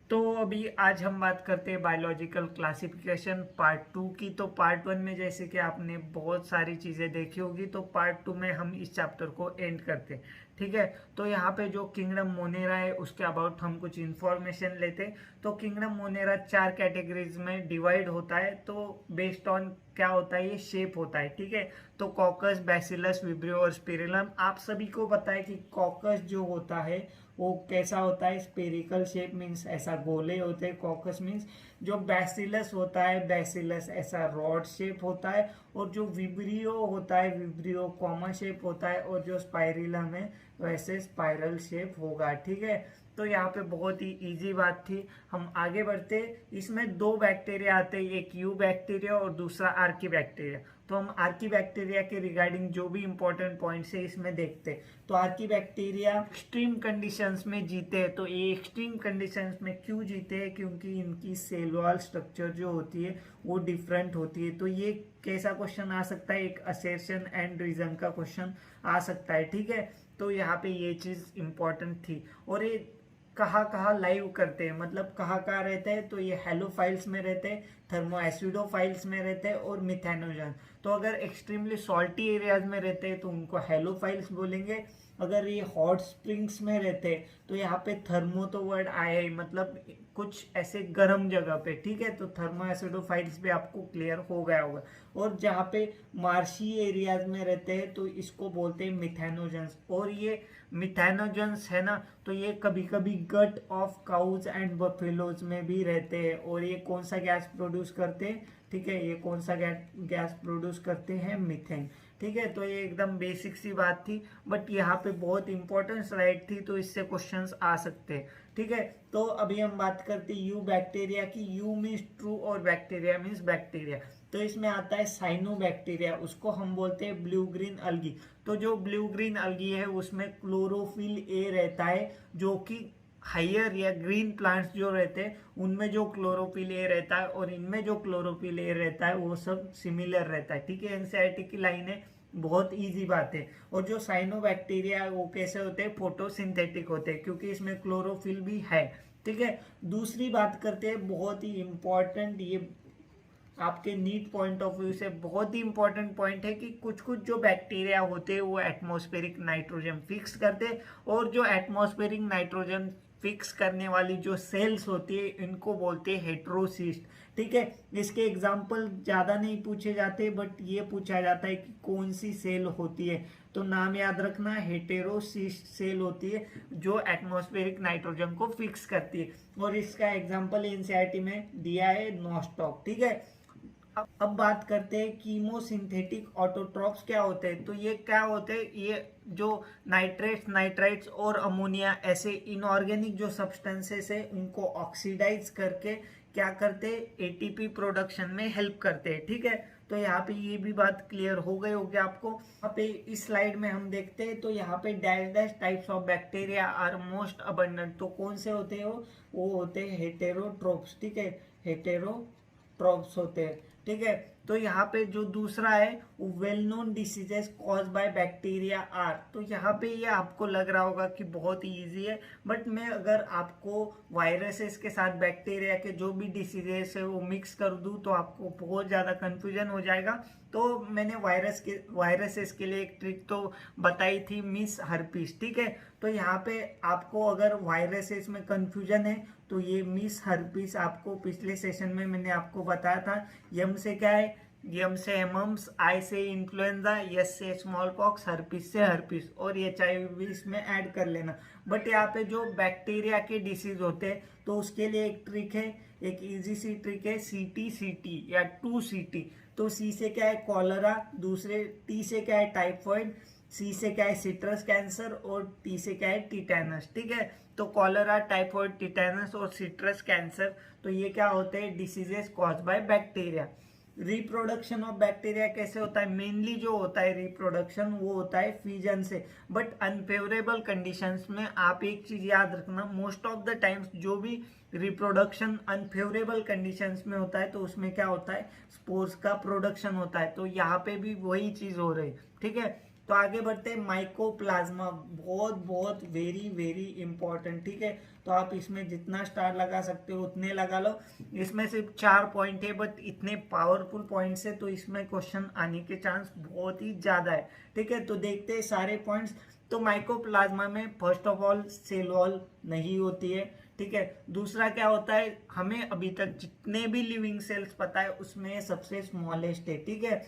तो अभी आज हम बात करते हैं बायोलॉजिकल क्लासिफिकेशन पार्ट 2 की। तो पार्ट 1 में जैसे कि आपने बहुत सारी चीज़ें देखी होगी, तो पार्ट 2 में हम इस चैप्टर को एंड करते हैं। ठीक है, तो यहाँ पे जो किंगडम मोनेरा है उसके अबाउट हम कुछ इन्फॉर्मेशन लेते हैं। तो किंगडम मोनेरा 4 कैटेगरीज में डिवाइड होता है। तो बेस्ड ऑन क्या होता है, ये शेप होता है। ठीक है, तो कॉकस, बैसिलस, विब्रियो और स्पिरिलम। आप सभी को पता है कि कॉकस जो होता है वो कैसा होता है, स्पेरिकल शेप, मीन्स ऐसा गोले होते हैं कॉकस मीन्स। जो बैसिलस होता है, बैसिलस ऐसा रॉड शेप होता है। और जो विब्रियो होता है, विब्रियो कॉमा शेप होता है। और जो स्पाइरिलम है वैसे स्पाइरल शेप होगा। ठीक है, तो यहाँ पे बहुत ही इजी बात थी। हम आगे बढ़ते, इसमें दो बैक्टीरिया आते हैं, एक यू बैक्टीरिया और दूसरा आर्की बैक्टीरिया। तो हम आर्की बैक्टीरिया के रिगार्डिंग जो भी इंपॉर्टेंट पॉइंट्स है इसमें देखते हैं। तो आर्की बैक्टीरिया एक्सट्रीम कंडीशंस में जीते हैं। तो ये एक्सट्रीम कंडीशंस में क्यों जीते हैं, क्योंकि इनकी सेल वॉल स्ट्रक्चर जो होती है वो डिफरेंट होती है। तो ये कैसा क्वेश्चन आ सकता है, एक असर्शन एंड रीजन का क्वेश्चन आ सकता है। ठीक है, तो यहाँ पे ये चीज इंपॉर्टेंट थी। और ये कहाँ कहाँ लाइव करते हैं, मतलब कहाँ कहाँ रहते हैं, तो ये हेलोफाइल्स में रहते हैं, थर्मो एसिडोफाइल्स में रहते हैं और मिथेनोजन। तो अगर एक्सट्रीमली सॉल्टी एरियाज में रहते हैं तो उनको हेलोफाइल्स बोलेंगे। अगर ये हॉट स्प्रिंग्स में रहते हैं तो यहाँ पे थर्मो तो वर्ड आया ही, मतलब कुछ ऐसे गर्म जगह पे। ठीक है, तो थर्मो एसिडोफाइल्स भी आपको क्लियर हो गया होगा। और जहाँ पे मार्शी एरियाज में रहते हैं तो इसको बोलते हैं मिथेनोजन्स। और ये मिथेनोजन्स है ना, तो ये कभी कभी gut of cows and buffaloes में भी रहते हैं। और ये कौन सा गैस प्रोड्यूस करते हैं, ठीक है, ये कौन सा गैस प्रोड्यूस करते हैं, मीथेन। ठीक है, तो ये एकदम बेसिक सी बात थी, बट यहाँ पे बहुत इंपॉर्टेंट स्लाइड थी तो इससे क्वेश्चंस आ सकते हैं। ठीक है, तो अभी हम बात करते हैं यू बैक्टीरिया की। यू मीन्स ट्रू और बैक्टीरिया मीन्स बैक्टीरिया। तो इसमें आता है साइनो बैक्टीरिया, उसको हम बोलते हैं ब्लू ग्रीन अलगी। तो जो ब्लू ग्रीन अलगी है उसमें क्लोरोफिल ए रहता है, जो कि हायर या ग्रीन प्लांट्स जो रहते हैं उनमें जो क्लोरोफिल ए रहता है और इनमें जो क्लोरोफिल ए रहता है वो सब सिमिलर रहता है। ठीक है, एनसीईआरटी की लाइन है, बहुत इजी बात है। और जो साइनो बैक्टीरिया वो कैसे होते हैं, फोटोसिंथेटिक होते हैं, क्योंकि इसमें क्लोरोफिल भी है। ठीक है, दूसरी बात करते हैं, बहुत ही इंपॉर्टेंट, ये आपके नीट पॉइंट ऑफ व्यू से बहुत ही इंपॉर्टेंट पॉइंट है कि कुछ कुछ जो बैक्टीरिया होते हैं वो एटमॉस्फेरिक नाइट्रोजन फिक्स करते हैं। और जो एटमॉस्फेरिक नाइट्रोजन फिक्स करने वाली जो सेल्स होती है इनको बोलते हैं हेट्रोसिस्ट। ठीक है, इसके एग्जाम्पल ज़्यादा नहीं पूछे जाते, बट ये पूछा जाता है कि कौन सी सेल होती है। तो नाम याद रखना, हेटेरोसिस्ट सेल होती है जो एटमॉस्फेरिक नाइट्रोजन को फिक्स करती है। और इसका एग्जाम्पल एनसीईआरटी में दिया है, नॉस्टॉक। ठीक है, अब बात करते हैं कीमोसिंथेटिक ऑटोट्रॉप्स क्या होते हैं। तो ये क्या होते हैं, ये जो नाइट्रेट्स, नाइट्राइट्स और अमोनिया ऐसे इनऑर्गेनिक जो सब्सटेंसेस है उनको ऑक्सीडाइज करके क्या करते हैं, एटीपी प्रोडक्शन में हेल्प करते हैं। ठीक है, तो यहाँ पे ये भी बात क्लियर हो गई होगी आपको। यहाँ पे इस स्लाइड में हम देखते हैं, तो यहाँ पे dash dash types of bacteria are most abundant. तो कौन से होते हैं वो होते हैं हेटेरोट्रोप्स। ठीक है, हेटेरोट्रोप्स होते हैं। ठीक है, तो यहाँ पे जो दूसरा है वो well known diseases caused by bacteria are. तो यहाँ पे ये आपको लग रहा होगा कि बहुत ही इजी है, बट मैं अगर आपको वायरसेस के साथ बैक्टीरिया के जो भी डिसीजेस है वो मिक्स कर दूं तो आपको बहुत ज़्यादा कंफ्यूजन हो जाएगा। तो मैंने वायरसेस के लिए एक ट्रिक तो बताई थी, मिस हर्पीस। ठीक है, तो यहाँ पे आपको अगर वायरसेस में कंफ्यूजन है तो ये मिस हर्पीस आपको पिछले सेशन में मैंने आपको बताया था। यम से क्या है, यम से मम्स, आई से इन्फ्लुएंजा, यस से स्मॉल पॉक्स, हर्पीस से हर्पीस, और HIV भी इसमें ऐड कर लेना। बट यहाँ पे जो बैक्टीरिया के डिसीज होते हैं तो उसके लिए एक ट्रिक है, एक इजी सी ट्रिक है, CT या 2CT। तो सी से क्या है, कॉलरा, दूसरे टी से क्या है, टाइफॉइड, सी से क्या है, सिट्रस कैंसर, और टी से क्या है, टिटेनस। ठीक है, तो कॉलरा, टाइफॉइड, टिटेनस और सिट्रस कैंसर, तो ये क्या होते हैं, diseases caused by bacteria. Reproduction of bacteria कैसे होता है, मेनली जो होता है रिप्रोडक्शन वो होता है फिजन से। बट अनफेवरेबल कंडीशंस में आप एक चीज याद रखना, मोस्ट ऑफ द टाइम्स जो भी रिप्रोडक्शन अनफेवरेबल कंडीशंस में होता है तो उसमें क्या होता है, स्पोर्स का प्रोडक्शन होता है। तो यहाँ पे भी वही चीज हो रही है। ठीक है, तो आगे बढ़ते हैं, माइकोप्लाज्मा बहुत बहुत वेरी वेरी इंपॉर्टेंट, ठीक है। तो आप इसमें जितना स्टार लगा सकते हो उतने लगा लो। इसमें सिर्फ 4 पॉइंट है बट इतने पावरफुल पॉइंट्स है तो इसमें क्वेश्चन आने के चांस बहुत ही ज्यादा है, ठीक है। तो देखते हैं सारे पॉइंट्स। तो माइकोप्लाज्मा में first of all cell wall नहीं होती है, ठीक है। दूसरा क्या होता है, हमें अभी तक जितने भी लिविंग सेल्स पता है उसमें सबसे स्मॉलेस्ट है, ठीक है।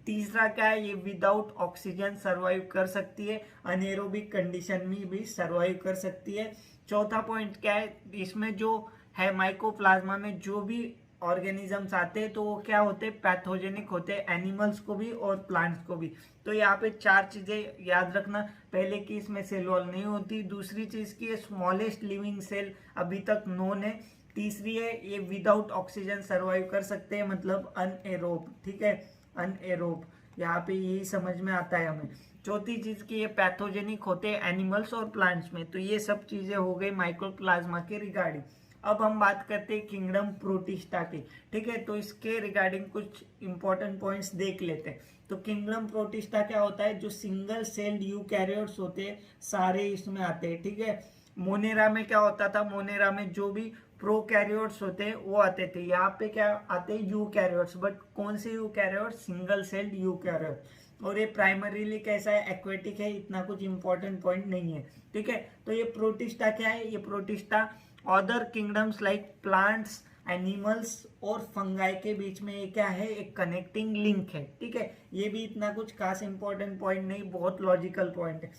तीसरा क्या है, ये विदाउट ऑक्सीजन सरवाइव कर सकती है, अनेरोबिक कंडीशन में भी सरवाइव कर सकती है। चौथा पॉइंट क्या है, इसमें जो है माइकोप्लाज्मा में जो भी ऑर्गेनिजम्स आते हैं तो वो क्या होते हैं, पैथोजेनिक होते हैं, एनिमल्स को भी और प्लांट्स को भी। तो यहाँ पे 4 चीजें याद रखना, पहले की इसमें सेल वॉल नहीं होती, दूसरी चीज की स्मॉलेस्ट लिविंग सेल अभी तक नोन है, तीसरी है ये विदाउट ऑक्सीजन सर्वाइव कर सकते हैं मतलब अनएरोब, ठीक है, अनएरोब, यहाँ पे यही समझ में आता है हमें। चौथी चीज की ये पैथोजेनिक होते हैं एनिमल्स और प्लांट्स में। तो ये सब चीजें हो गई माइक्रोप्लाज्मा के रिगार्डिंग। अब हम बात करते हैं किंगडम प्रोटिस्टा की, ठीक है। तो इसके रिगार्डिंग कुछ इंपॉर्टेंट पॉइंट्स देख लेते हैं। तो किंगडम प्रोटिस्टा क्या होता है, जो सिंगल सेल्ड यूकैरियोट्स होते हैं सारे इसमें आते हैं, ठीक है। मोनेरा में क्या होता था, मोनेरा में जो भी प्रोकैरियोट्स होते हैं वो आते थे, यहाँ पे क्या आते हैं यूकैरियोट्स, बट कौन से यूकैरियोट्स, सिंगल सेल्ड यूकैरियोट। और ये प्राइमरीली कैसा है, एक्वेटिक है, इतना कुछ इंपॉर्टेंट पॉइंट नहीं है, ठीक है। तो ये प्रोटिस्टा क्या है, ये protista other kingdoms like plants, animals और फंगाई के बीच में ये क्या है, एक कनेक्टिंग लिंक है, ठीक है। ये भी इतना कुछ खास इंपॉर्टेंट पॉइंट नहीं, बहुत लॉजिकल पॉइंट है।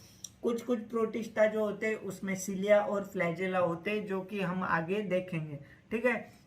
कुछ कुछ प्रोटिस्टा जो होते हैं उसमें सिलिया और फ्लैजेला होते हैं जो कि हम आगे देखेंगे, ठीक है।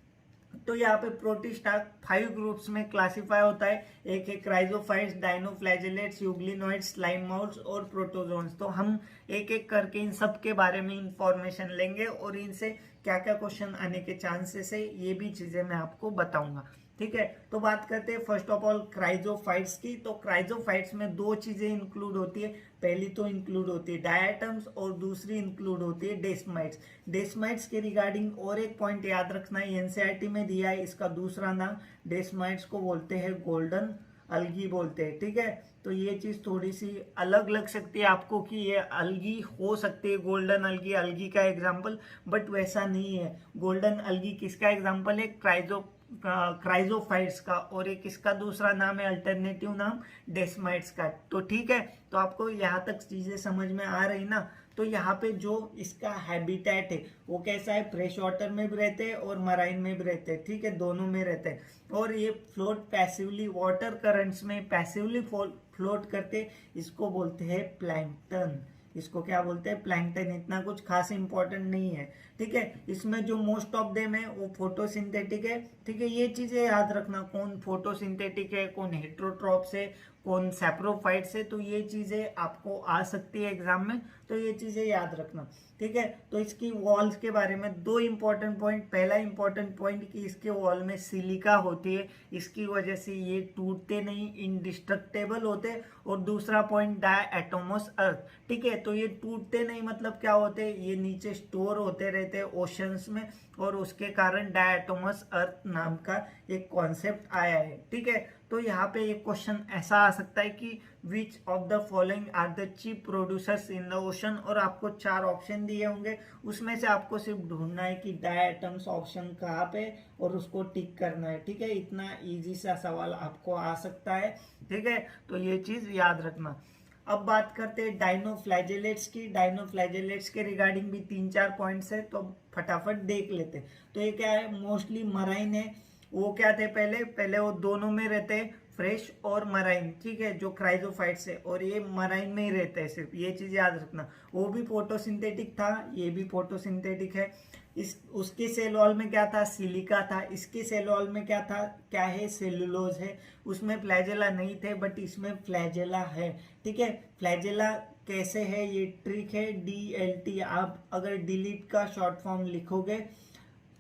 तो यहाँ पे प्रोटिस्टा 5 ग्रुप्स में क्लासिफाई होता है, एक है क्राइजोफाइट्स, डायनोफ्लैजेलेट्स, यूग्लिनोइड्स, स्लाइम माउथ्स और प्रोटोजोन्स। तो हम एक एक करके इन सब के बारे में इंफॉर्मेशन लेंगे और इनसे क्या क्या क्वेश्चन आने के चांसेस है ये भी चीजें मैं आपको बताऊंगा, ठीक है। तो बात करते हैं फर्स्ट ऑफ ऑल क्राइजोफाइट्स की। तो क्राइजोफाइट्स में 2 चीजें इंक्लूड होती है, पहली तो इंक्लूड होती है डायटम्स और दूसरी इंक्लूड होती है डेस्माइट्स। डेस्माइट्स के रिगार्डिंग और एक पॉइंट याद रखना है, एनसीईआरटी में दिया है, इसका दूसरा नाम डेस्माइट्स को बोलते हैं गोल्डन अलगी बोलते हैं, ठीक है। तो ये चीज थोड़ी सी अलग लग सकती है आपको कि ये अलगी हो सकती है, गोल्डन अलगी, अलगी का एग्जांपल, बट वैसा नहीं है। गोल्डन अलगी किसका एग्जांपल है, क्राइजोफाइट्स का, और एक इसका दूसरा नाम है, अल्टरनेटिव नाम डेस्माइट्स का। तो ठीक है, तो आपको यहाँ तक चीजें समझ में आ रही ना। तो यहाँ पे जो इसका हैबिटेट है वो कैसा है, फ्रेश वाटर में भी रहते हैं और मराइन में भी रहते हैं, ठीक है, दोनों में रहते हैं। और ये फ्लोट पैसिवली वाटर करंट्स में, पैसिवली फ्लोट करते, इसको बोलते हैं प्लैंकटन। इसको क्या बोलते हैं, प्लैंकटन। इतना कुछ खास इंपॉर्टेंट नहीं है, ठीक है। इसमें जो मोस्ट ऑफ देम है वो फोटोसिंथेटिक है, ठीक है। ये चीजें याद रखना, कौन फोटोसिंथेटिक है, कौन हेट्रोट्रॉप्स है, कौन सैप्रोफाइट्स है। तो ये चीजें आपको आ सकती है एग्जाम में, तो ये चीजें याद रखना, ठीक है। तो इसकी वॉल्स के बारे में 2 इंपॉर्टेंट पॉइंट। पहला इंपॉर्टेंट पॉइंट कि इसके वॉल में सिलिका होती है, इसकी वजह से ये टूटते नहीं, इंडिस्ट्रक्टेबल होते। और दूसरा पॉइंट डायएटोमस अर्थ, ठीक है। तो ये टूटते नहीं मतलब क्या होते हैं, ये नीचे स्टोर होते रहते हैं ओशंस में, और उसके कारण डायएटोमस अर्थ नाम का एक कॉन्सेप्ट आया है, ठीक है। तो यहाँ पे एक क्वेश्चन ऐसा आ सकता है कि which of the following are the cheap producers in the ocean, और आपको 4 ऑप्शन दिए होंगे, उसमें से आपको सिर्फ ढूंढना है कि डायटम्स ऑप्शन कहाँ पे और उसको टिक करना है, ठीक है। इतना इजी सा सवाल आपको आ सकता है, ठीक है। तो ये चीज याद रखना। अब बात करते हैं डायनोफ्लैजेलेट्स की। डायनोफ्लैजेलेट्स के रिगार्डिंग भी 3-4 पॉइंट्स है, तो फटाफट देख लेते हैं। तो ये क्या है, मोस्टली मराइन है। वो क्या थे, पहले पहले वो दोनों में रहते हैं, फ्रेश और मराइन, ठीक है, जो क्राइजोफाइट्स है, और ये मराइन में ही रहता है सिर्फ, ये चीज याद रखना। वो भी फोटोसिंथेटिक था, ये भी फोटोसिंथेटिक है। इस उसके सेल वॉल में क्या था, सिलिका था। इसके सेल वॉल में क्या था, क्या है, सेलुलोज है। उसमें फ्लैजेला नहीं थे बट इसमें फ्लैजेला है, ठीक है। फ्लैजेला कैसे है, ये ट्रिक है, DLT। आप अगर डिलीट का शॉर्ट फॉर्म लिखोगे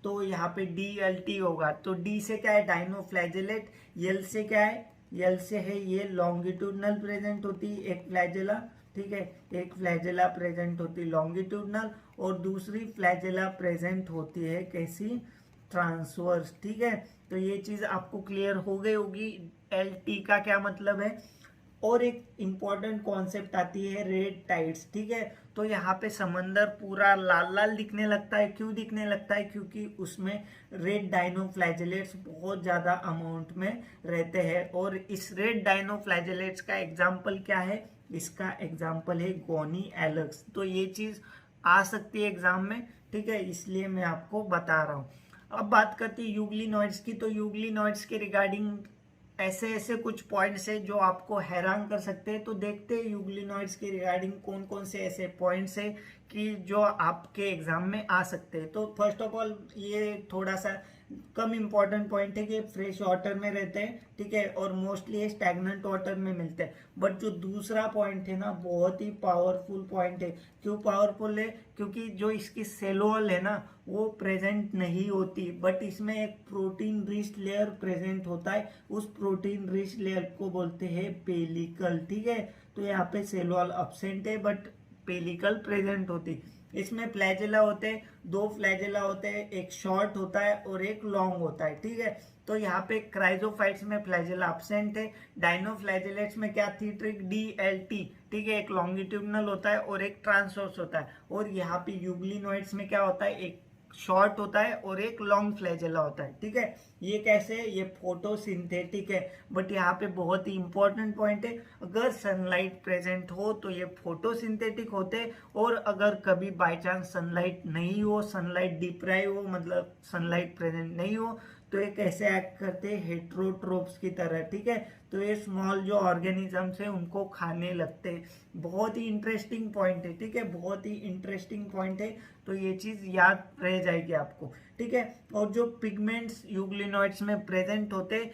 तो यहाँ पे DLT होगा। तो D से क्या है, डायनोफ्लैजेलेट। L से क्या है, L से है ये लॉन्गिट्यूडनल प्रेजेंट होती है एक फ्लैजेला, ठीक है। एक फ्लैजेला प्रेजेंट होती है लॉन्गिट्यूडनल, और दूसरी फ्लैजेला प्रेजेंट होती है कैसी, ट्रांसवर्स, ठीक है। तो ये चीज आपको क्लियर हो गई होगी। LT का क्या मतलब है, और एक इम्पॉर्टेंट कॉन्सेप्ट आती है रेड टाइड्स, ठीक है। तो यहाँ पे समंदर पूरा लाल लाल दिखने लगता है, क्यों दिखने लगता है? क्योंकि उसमें रेड डायनोफ्लैजेलेट्स बहुत ज्यादा अमाउंट में रहते हैं। और इस रेड डायनोफ्लैजेलेट्स का एग्जाम्पल क्या है? इसका एग्जाम्पल है गोनी एलक्स। तो ये चीज आ सकती है एग्जाम में, ठीक है, इसलिए मैं आपको बता रहा हूँ। अब बात करते हैं यूग्लिनॉइड्स की। तो यूग्लिनॉइड्स के रिगार्डिंग ऐसे ऐसे कुछ पॉइंट्स है जो आपको हैरान कर सकते हैं। तो देखते हैं यूग्लिनॉइड्स के रिगार्डिंग कौन कौन से ऐसे पॉइंट्स है कि जो आपके एग्जाम में आ सकते हैं। तो फर्स्ट ऑफ ऑल ये थोड़ा सा कम इम्पोर्टेंट पॉइंट है कि फ्रेश वाटर में रहते हैं, ठीक है, और मोस्टली ये स्टैग्नेंट वाटर में मिलते हैं। बट जो दूसरा पॉइंट है ना, बहुत ही पावरफुल पॉइंट है। क्यों पावरफुल है? क्योंकि जो इसकी सेल वॉल है ना, वो प्रेजेंट नहीं होती, बट इसमें एक प्रोटीन रिच लेयर प्रेजेंट होता है। उस प्रोटीन रिच लेयर को बोलते हैं पेलिकल, ठीक है। तो यहाँ पे सेल वॉल अब्सेंट है बट पेलिकल प्रेजेंट होती। इसमें फ्लैजेला होते हैं, दो फ्लैजेला होते हैं, एक शॉर्ट होता है और एक लॉन्ग होता है, ठीक है। तो यहाँ पे क्राइजोफाइट्स में फ्लैजेला अब्सेंट है। डायनोफ्लैजेलेट्स में क्या थी ट्रिक? DLT, ठीक है, एक लॉन्गिट्यूडनल होता है और एक ट्रांसवर्स होता है। और यहाँ पे यूग्लिनॉइड्स में क्या होता है? एक शॉर्ट होता है और एक लॉन्ग फ्लैजेला होता है, ठीक है। ये कैसे? ये फोटोसिंथेटिक है। बट यहाँ पे बहुत ही इंपॉर्टेंट पॉइंट है, अगर सनलाइट प्रेजेंट हो तो ये फोटोसिंथेटिक होते, और अगर कभी बाय चांस सनलाइट नहीं हो, सनलाइट डिप्राइव हो, मतलब सनलाइट प्रेजेंट नहीं हो, तो ये कैसे एक्ट करते हैं? हेट्रोट्रोप्स की तरह, ठीक है। तो ये स्मॉल जो ऑर्गेनिजम्स है उनको खाने लगते हैं। बहुत ही इंटरेस्टिंग पॉइंट है, ठीक है, बहुत ही इंटरेस्टिंग पॉइंट है। तो ये चीज याद रह जाएगी आपको, ठीक है। और जो पिगमेंट्स यूग्लिनॉइड्स में प्रेजेंट होते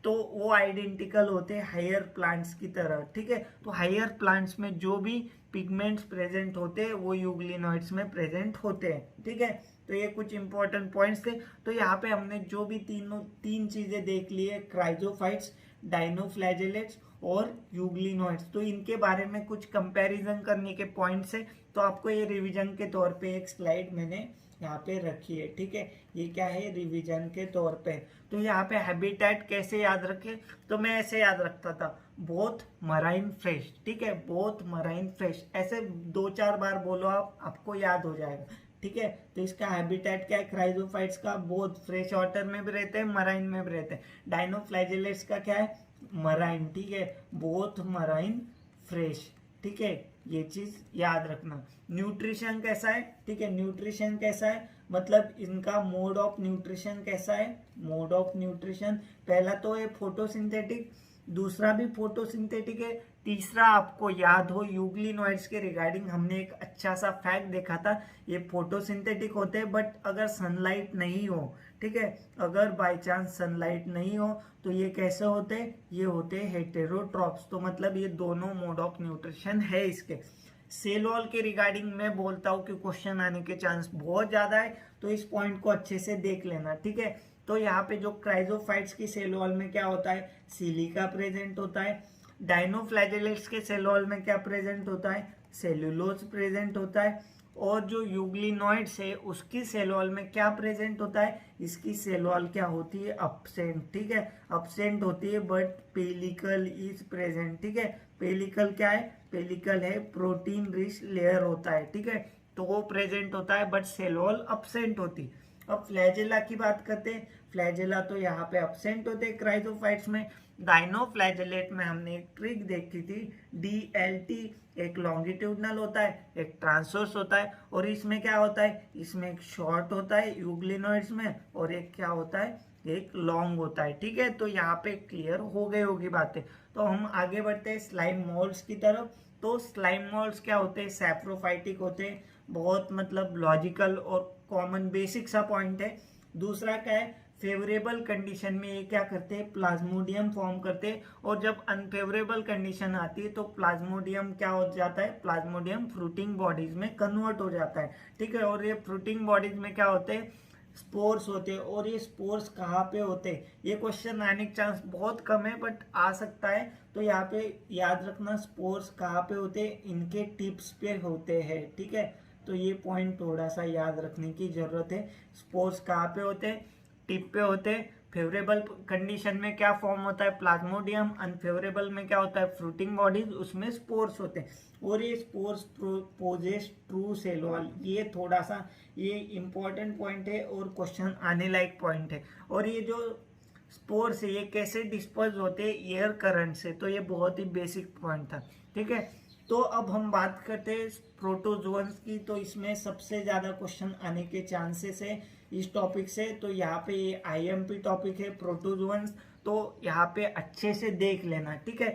तो वो आइडेंटिकल होते हैं हायर प्लांट्स की तरह, ठीक है। तो हायर प्लांट्स में जो भी पिगमेंट्स प्रेजेंट होते हैं वो यूग्लिनॉइड्स में प्रेजेंट होते हैं, ठीक है। तो ये कुछ इंपॉर्टेंट पॉइंट्स थे। तो यहाँ पे हमने जो भी तीन चीजें देख ली है, क्राइजोफाइट्स, डायनोफ्लैजेलेट्स और यूग्लिनॉइड्स, तो इनके बारे में कुछ कंपैरिजन करने के पॉइंट्स है। तो आपको ये रिवीजन के तौर पे एक स्लाइड मैंने यहाँ पे रखी है, ठीक है। ये क्या है? रिवीजन के तौर पे। तो यहाँ पे हैबिटेट कैसे याद रखे? तो मैं ऐसे याद रखता था, बोथ मराइन फ्रेश, ठीक है, बोथ मराइन फ्रेश, ऐसे 2-4 बार बोलो आप, आपको याद हो जाएगा, ठीक है। तो इसका हैबिटेट क्या है? क्राइजोफाइट्स का बोथ फ्रेश वाटर में भी रहते हैं, मराइन में भी रहते हैं। डायनोफ्लैजेलेट्स का क्या है? मराइन, ठीक है, बोथ मराइन फ्रेश, ठीक है। ये चीज याद रखना। न्यूट्रिशन कैसा है? ठीक है, न्यूट्रिशन कैसा है मतलब इनका मोड ऑफ न्यूट्रिशन कैसा है? मोड ऑफ न्यूट्रिशन पहला तो है फोटोसिंथेटिक, दूसरा भी फोटोसिंथेटिक है, तीसरा आपको याद हो यूग्लिनॉइड्स के रिगार्डिंग हमने एक अच्छा सा फैक्ट देखा था, ये फोटोसिंथेटिक होते हैं बट अगर सनलाइट नहीं हो, ठीक है, अगर बाय चांस सनलाइट नहीं हो तो ये कैसे होते हैं? ये होते हैं हेटेरोट्रॉप्स। तो मतलब ये दोनों मोड ऑफ न्यूट्रिशन है इसके। सेल वॉल के रिगार्डिंग मैं बोलता हूँ कि क्वेश्चन आने के चांस बहुत ज्यादा है, तो इस पॉइंट को अच्छे से देख लेना, ठीक है। तो यहाँ पे जो क्राइजोफाइट्स की सेल वॉल में क्या होता है? सिलिका प्रेजेंट होता है। डायनोफ्लैजेलेट्स के सेल वॉल में क्या प्रेजेंट होता है? सेल्यूलोज प्रेजेंट होता है। और जो यूग्लिनॉइड्स है उसकी सेल वॉल में क्या प्रेजेंट होता है? इसकी सेल वॉल क्या होती है? अब्सेंट, ठीक है, अब्सेंट होती है बट पेलिकल इज प्रेजेंट, ठीक है। पेलिकल क्या है? पेलिकल है प्रोटीन रिच लेयर होता है, ठीक है, तो वो प्रेजेंट होता है बट सेल वॉल अब्सेंट होती। अब फ्लैजेला की बात करते हैं। फ्लैजेला तो यहाँ पे अब्सेंट होते हैं क्राइजोफाइट्स में। डायनोफ्लैजेलेट में हमने एक ट्रिक देखी थी, DLT, एक लॉन्गिट्यूडनल होता है, एक ट्रांसवर्स होता है, और इसमें क्या होता है? इसमें एक शॉर्ट होता है यूग्लिनॉइड्स में, और एक क्या होता है? एक लॉन्ग होता है, ठीक है। तो यहाँ पे क्लियर हो गई होगी बातें। तो हम आगे बढ़ते हैं स्लाइम मोल्ड्स की तरफ। तो स्लाइम मोल्ड्स क्या होते हैं? सैप्रोफाइटिक होते हैं, बहुत मतलब लॉजिकल और कॉमन बेसिक सा पॉइंट है। दूसरा क्या है? फेवरेबल कंडीशन में ये क्या करते हैं? प्लाज्मोडियम फॉर्म करते हैं, और जब अनफेवरेबल कंडीशन आती है तो प्लाज्मोडियम क्या हो जाता है? प्लाज्मोडियम फ्रूटिंग बॉडीज में कन्वर्ट हो जाता है, ठीक है। और ये फ्रूटिंग बॉडीज में क्या होते हैं? स्पोर्स होते हैं। और ये स्पोर्स कहाँ पे होते हैं? ये क्वेश्चन आने के चांस बहुत कम है बट आ सकता है। तो यहाँ पे याद रखना, स्पोर्स कहाँ पे होते हैं? इनके टिप्स पे होते हैं, ठीक है। तो ये पॉइंट थोड़ा सा याद रखने की जरूरत है। स्पोर्स कहाँ पे होते हैं? टिप पे होते हैं। फेवरेबल कंडीशन में क्या फॉर्म होता है, प्लाज्मोडियम, अनफेवरेबल में क्या होता है, फ्रूटिंग बॉडीज, उसमें स्पोर्स होते हैं और ये spores possess true cell wall. ये थोड़ा सा ये इंपॉर्टेंट पॉइंट है और क्वेश्चन आने लायक पॉइंट है। और ये जो स्पोर्स है ये कैसे डिस्पर्स होते हैं, एयर करंट से, तो ये बहुत ही बेसिक पॉइंट था, ठीक है। तो अब हम बात करते हैं प्रोटोजोन्स की, तो इसमें सबसे ज्यादा क्वेश्चन आने के चांसेस है इस टॉपिक से। तो यहाँ पे ये आईएमपी टॉपिक है प्रोटोजोन्स, तो यहाँ पे अच्छे से देख लेना, ठीक है।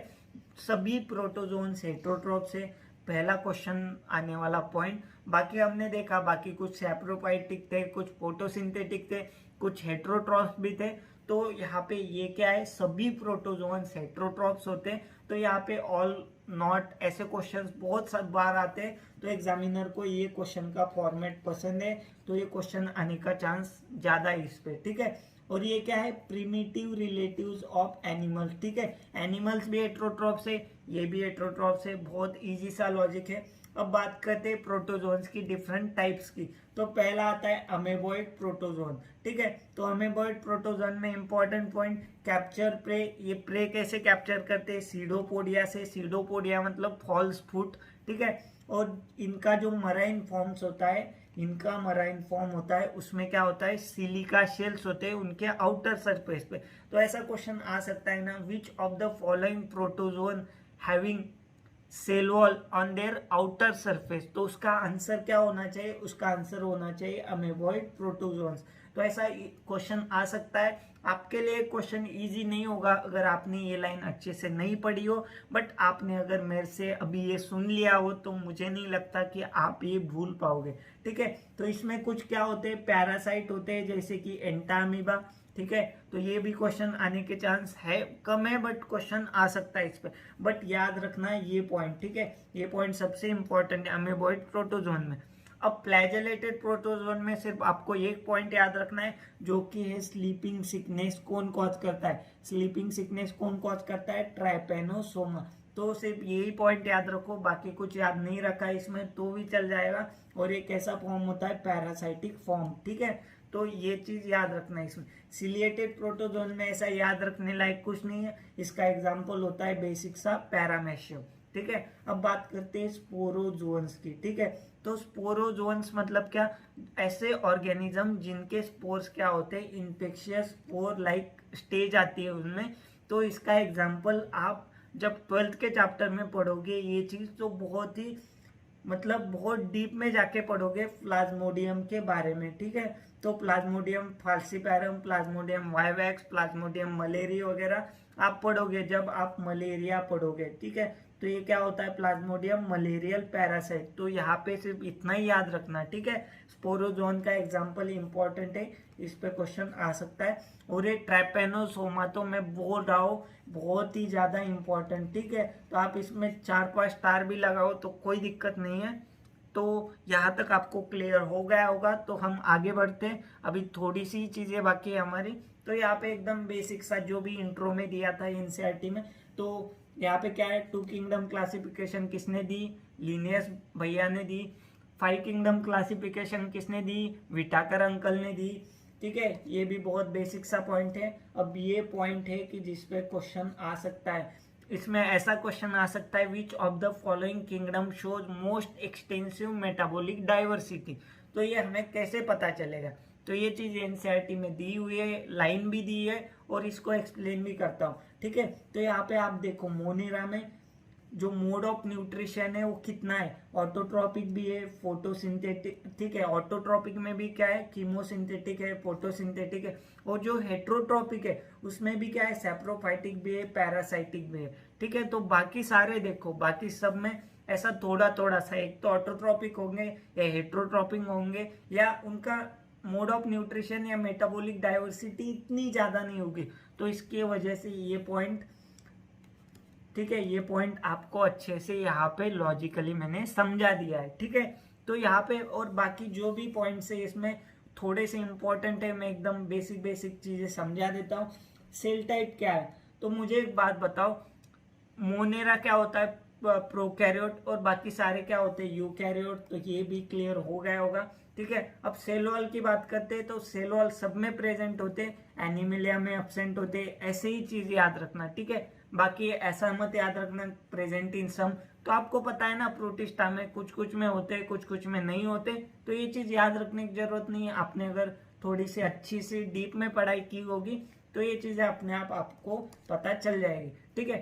सभी प्रोटोजोन्स हेटेरोट्रॉप्स है, पहला क्वेश्चन आने वाला पॉइंट। बाकी हमने देखा बाकी कुछ सैप्रोफाइटिक थे, कुछ फोटोसिंथेटिक थे, कुछ हेटेरोट्रॉप्स भी थे। तो यहाँ पे ये क्या है, सभी प्रोटोजोन्स हेटेरोट्रॉप्स होते हैं। तो यहाँ पे ऑल नॉट ऐसे क्वेश्चंस बहुत सब बार आते हैं, तो एग्जामिनर को ये क्वेश्चन का फॉर्मेट पसंद है, तो ये क्वेश्चन आने का चांस ज्यादा है इस पे, ठीक है। और ये क्या है, प्रिमिटिव रिलेटिव्स ऑफ एनिमल्स, ठीक है। एनिमल्स भी हेटेरोट्रॉप्स है, ये भी हेटेरोट्रॉप्स है, बहुत इजी सा लॉजिक है। अब बात करते हैं प्रोटोजोन्स की डिफरेंट टाइप्स की। तो पहला आता है अमेबॉइड प्रोटोजोन, ठीक है। तो अमेबॉइड प्रोटोजोन में इंपॉर्टेंट पॉइंट, कैप्चर प्रे। ये प्रे कैसे कैप्चर करते हैं, सीडोपोडिया से। सीडोपोडिया मतलब फॉल्स फुट, ठीक है। और इनका जो मराइन फॉर्म्स होता है, इनका मराइन फॉर्म होता है, उसमें क्या होता है, सिलिका शेल्स होते हैं उनके आउटर सरफेस पे। तो ऐसा क्वेश्चन आ सकता है ना, which of the following protozoan having cell wall on their outer surface. तो उसका आंसर क्या होना चाहिए, उसका आंसर होना चाहिए अमेबॉइड प्रोटोजोन्स। तो ऐसा क्वेश्चन आ सकता है। आपके लिए क्वेश्चन इजी नहीं होगा अगर आपने ये लाइन अच्छे से नहीं पढ़ी हो, बट आपने अगर मेरे से अभी ये सुन लिया हो तो मुझे नहीं लगता कि आप ये भूल पाओगे, ठीक है। तो इसमें कुछ क्या होते हैं, पैरासाइट होते हैं जैसे कि एंटामीबा, ठीक है। तो ये भी क्वेश्चन आने के चांस है, कम है बट क्वेश्चन आ सकता है इस पे। बट याद रखना है ये पॉइंट, ठीक है। ये पॉइंट सबसे इंपॉर्टेंट है अमेबॉइड प्रोटोजोन में। अब फ्लैजेलेटेड प्रोटोजोन में सिर्फ आपको एक पॉइंट याद रखना है, जो कि है स्लीपिंग सिकनेस कौन कॉज करता है। स्लीपिंग सिकनेस कौन कॉज करता है, ट्राइपेनोसोमा। तो सिर्फ यही पॉइंट याद रखो, बाकी कुछ याद नहीं रखा इसमें तो भी चल जाएगा। और ये कैसा फॉर्म होता है, पैरासाइटिक फॉर्म, ठीक है। तो ये चीज याद रखना है इसमें। सिलिएटेड प्रोटोजोन में ऐसा याद रखने लायक कुछ नहीं है, इसका एग्जाम्पल होता है बेसिक सा पैरामेशियम, ठीक है। अब बात करते हैं स्पोरोजोन्स की, ठीक है। तो स्पोरोजोन्स मतलब क्या, ऐसे ऑर्गेनिज्म जिनके स्पोर्स क्या होते हैं, इन्फेक्शियस स्पोर लाइक स्टेज आती है उनमें। तो इसका एग्जाम्पल आप जब 12th के चैप्टर में पढ़ोगे ये चीज, तो बहुत ही मतलब बहुत डीप में जाके पढ़ोगे प्लाज्मोडियम के बारे में, ठीक है। तो Plasmodium falciparum, Plasmodium vivax, Plasmodium malariae वगैरह आप पढ़ोगे जब आप मलेरिया पढ़ोगे, ठीक है। तो ये क्या होता है, प्लाज्मोडियम मलेरियल पैरासाइट। तो यहाँ पे सिर्फ इतना ही याद रखना, ठीक है। स्पोरोजोन का एग्जाम्पल इंपॉर्टेंट है, इस पे क्वेश्चन आ सकता है। और ये ट्राइपेनोसोमा तो मैं बोल रहा हूँ बहुत ही ज्यादा इंपॉर्टेंट, ठीक है। तो आप इसमें 4-5 स्टार भी लगाओ तो कोई दिक्कत नहीं है। तो यहाँ तक आपको क्लियर हो गया होगा, तो हम आगे बढ़ते हैं। अभी थोड़ी सी चीजें बाकी है हमारी। तो यहाँ पे एकदम बेसिक सा जो भी इंट्रो में दिया था एनसीईआरटी में, तो यहाँ पे क्या है, 2 किंगडम क्लासिफिकेशन किसने दी, लिनियस भैया ने दी। 5 किंगडम क्लासिफिकेशन किसने दी, विटाकर अंकल ने दी, ठीक है। ये भी बहुत बेसिक सा पॉइंट है। अब ये पॉइंट है कि जिसपे क्वेश्चन आ सकता है, इसमें ऐसा क्वेश्चन आ सकता है, विच of the following kingdom shows most extensive metabolic diversity. तो ये हमें कैसे पता चलेगा, तो ये चीज एनसीईआरटी में दी हुई है, लाइन भी दी है और इसको एक्सप्लेन भी करता हूँ, ठीक है। तो यहाँ पे आप देखो मोनेरा में जो मोड ऑफ न्यूट्रिशन है वो कितना है, ऑटोट्रॉपिक भी है, फोटोसिंथेटिक, ठीक है। ऑटोट्रॉपिक में भी क्या है, कीमोसिंथेटिक है, फोटोसिंथेटिक है। और जो हेट्रोट्रॉपिक है उसमें भी क्या है, सैप्रोफाइटिक भी है, पैरासाइटिक भी है, ठीक है। तो बाकी सारे देखो, बाकी सब में ऐसा थोड़ा थोड़ा सा, एक तो ऑटोट्रॉपिक होंगे या हेट्रोट्रॉपिक होंगे, या उनका मोड ऑफ न्यूट्रिशन या मेटाबॉलिक डाइवर्सिटी इतनी ज्यादा नहीं होगी। तो इसकी वजह से ये पॉइंट, ठीक है, ये पॉइंट आपको अच्छे से यहाँ पे लॉजिकली मैंने समझा दिया है, ठीक है। तो यहाँ पे और बाकी जो भी पॉइंट्स है इसमें थोड़े से इंपॉर्टेंट है, मैं एकदम बेसिक बेसिक चीजें समझा देता हूँ। सेल टाइप क्या है, तो मुझे एक बात बताओ, मोनेरा क्या होता है, प्रोकैरियोट, और बाकी सारे क्या होते हैं, यूकैरियोट। तो ये भी क्लियर हो गया होगा। ठीक है। अब सेल वॉल की बात करते हैं तो सेल वॉल सब में प्रेजेंट होते, एनिमिलिया में एब्सेंट होते, ऐसे ही चीज याद रखना, ठीक है। बाकी ऐसा मत याद रखना प्रेजेंट इन सम, तो आपको पता है ना प्रोटिस्टा में कुछ कुछ में होते, कुछ कुछ में नहीं होते, तो ये चीज याद रखने की जरूरत नहीं है। आपने अगर थोड़ी सी अच्छी सी डीप में पढ़ाई की होगी तो ये चीजें अपने आप आपको पता चल जाएगी, ठीक है।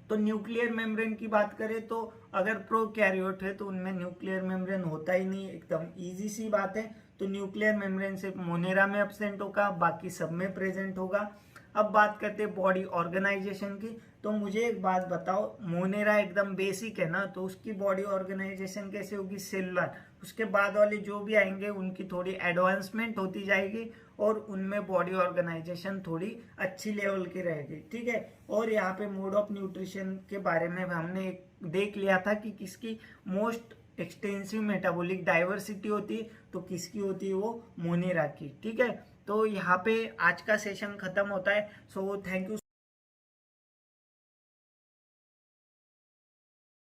तो न्यूक्लियर मेम्ब्रेन की बात करें तो अगर प्रोकैरियोट है तो उनमें न्यूक्लियर मेम्ब्रेन होता ही नहीं, एकदम इजी सी बात है। तो न्यूक्लियर मेम्ब्रेन सिर्फ मोनेरा में एब्सेंट होगा, बाकी सब में प्रेजेंट होगा। अब बात करते हैं बॉडी ऑर्गेनाइजेशन की, तो मुझे एक बात बताओ, मोनेरा एकदम बेसिक है ना, तो उसकी बॉडी ऑर्गेनाइजेशन कैसे होगी, सेलुलर। उसके बाद वाले जो भी आएंगे उनकी थोड़ी एडवांसमेंट होती जाएगी और उनमें बॉडी ऑर्गेनाइजेशन थोड़ी अच्छी लेवल की रहेगी, ठीक है। और यहाँ पे मोड ऑफ न्यूट्रिशन के बारे में हमने देख लिया था कि किसकी मोस्ट एक्सटेंसिव मेटाबॉलिक डाइवर्सिटी होती है, तो किसकी होती है, वो मोनेरा की, ठीक है। तो यहाँ पे आज का सेशन खत्म होता है। So thank you.